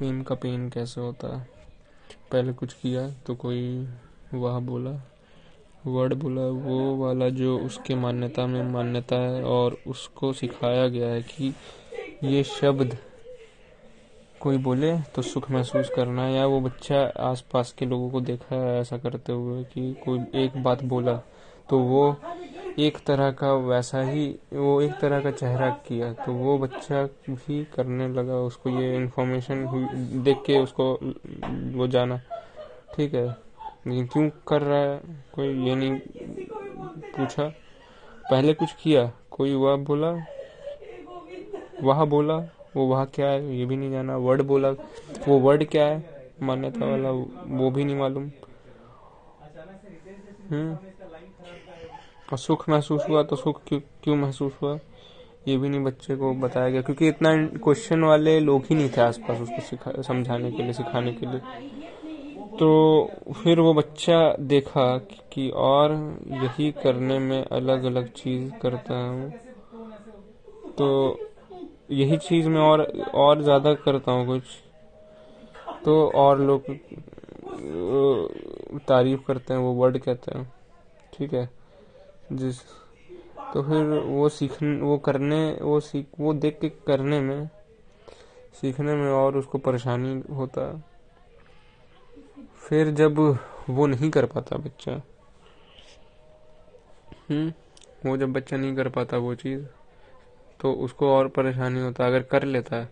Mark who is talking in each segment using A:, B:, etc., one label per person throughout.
A: Fame का pen कैसे होता है। पहले कुछ किया तो कोई वाह बोला, वर्ड बोला, वो वाला जो उसके मान्यता में मान्यता है और उसको सिखाया गया है कि ये शब्द कोई बोले तो सुख महसूस करना, या वो बच्चा आसपास के लोगों को देखा है ऐसा करते हुए कि कोई एक बात बोला तो वो एक तरह का वैसा ही, वो एक तरह का चेहरा किया तो वो बच्चा भी करने लगा। उसको ये इन्फॉर्मेशन देख के उसको वो जाना, ठीक है, लेकिन क्यों कर रहा है कोई ये नहीं पूछा। पहले कुछ किया, कोई वह बोला, वो वह क्या है ये भी नहीं जाना, वर्ड बोला, वो वर्ड क्या है मान्यता वाला वो भी नहीं मालूम। और सुख महसूस हुआ तो सुख क्यों महसूस हुआ ये भी नहीं बच्चे को बताया गया, क्योंकि इतना क्वेश्चन वाले लोग ही नहीं थे आसपास उसको समझाने के लिए, सिखाने के लिए। तो फिर वो बच्चा देखा कि और यही करने में अलग अलग चीज करता हूँ, तो यही चीज मैं और ज्यादा करता हूँ कुछ, तो और लोग तारीफ करते हैं, वो वर्ड कहते हैं, ठीक है। जिस तो फिर वो वो देख के करने में, सीखने में और उसको परेशानी होता है। फिर जब वो नहीं कर पाता बच्चा, वो जब बच्चा नहीं कर पाता वो चीज, तो उसको और परेशानी होता है। अगर कर लेता है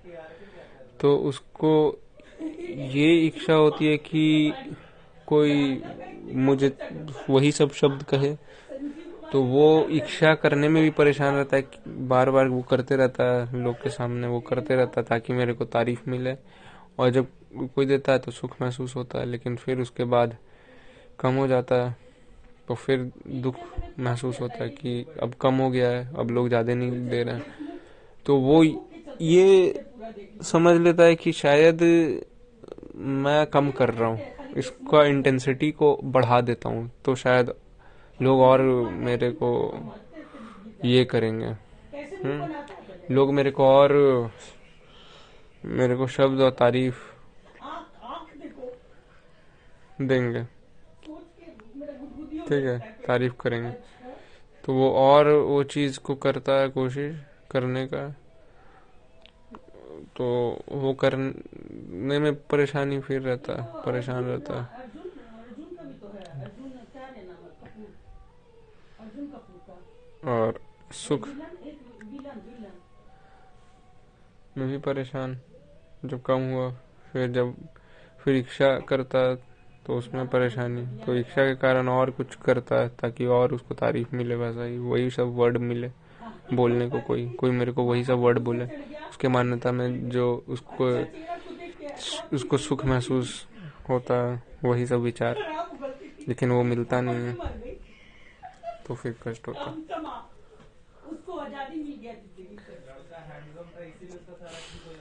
A: तो उसको ये इच्छा होती है कि कोई मुझे वही सब शब्द कहे, तो वो इच्छा करने में भी परेशान रहता है, बार बार वो करते रहता है, लोग के सामने वो करते रहता है ताकि मेरे को तारीफ मिले। और जब कोई देता है तो सुख महसूस होता है, लेकिन फिर उसके बाद कम हो जाता है तो फिर दुख महसूस होता है कि अब कम हो गया है, अब लोग ज्यादा नहीं दे रहे हैं। तो वो ये समझ लेता है कि शायद मैं कम कर रहा हूँ, इसका इंटेंसिटी को बढ़ा देता हूँ तो शायद लोग और मेरे को ये करेंगे, लोग मेरे को शब्द और तारीफ देंगे, ठीक है, तारीफ करेंगे। तो वो और वो चीज को करता है, कोशिश करने का, तो वो करने में परेशानी फिर रहता है, परेशान रहता है और सुख में भी परेशान जब कम हुआ। फिर इच्छा करता है तो उसमें परेशानी, तो इच्छा के कारण और कुछ करता है ताकि और उसको तारीफ मिले, वैसा ही वही सब वर्ड मिले बोलने को, कोई मेरे को वही सब वर्ड बोले उसके मान्यता में, जो उसको सुख महसूस होता है, वही सब विचार, लेकिन वो मिलता नहीं है तो फिर कष्ट होता है।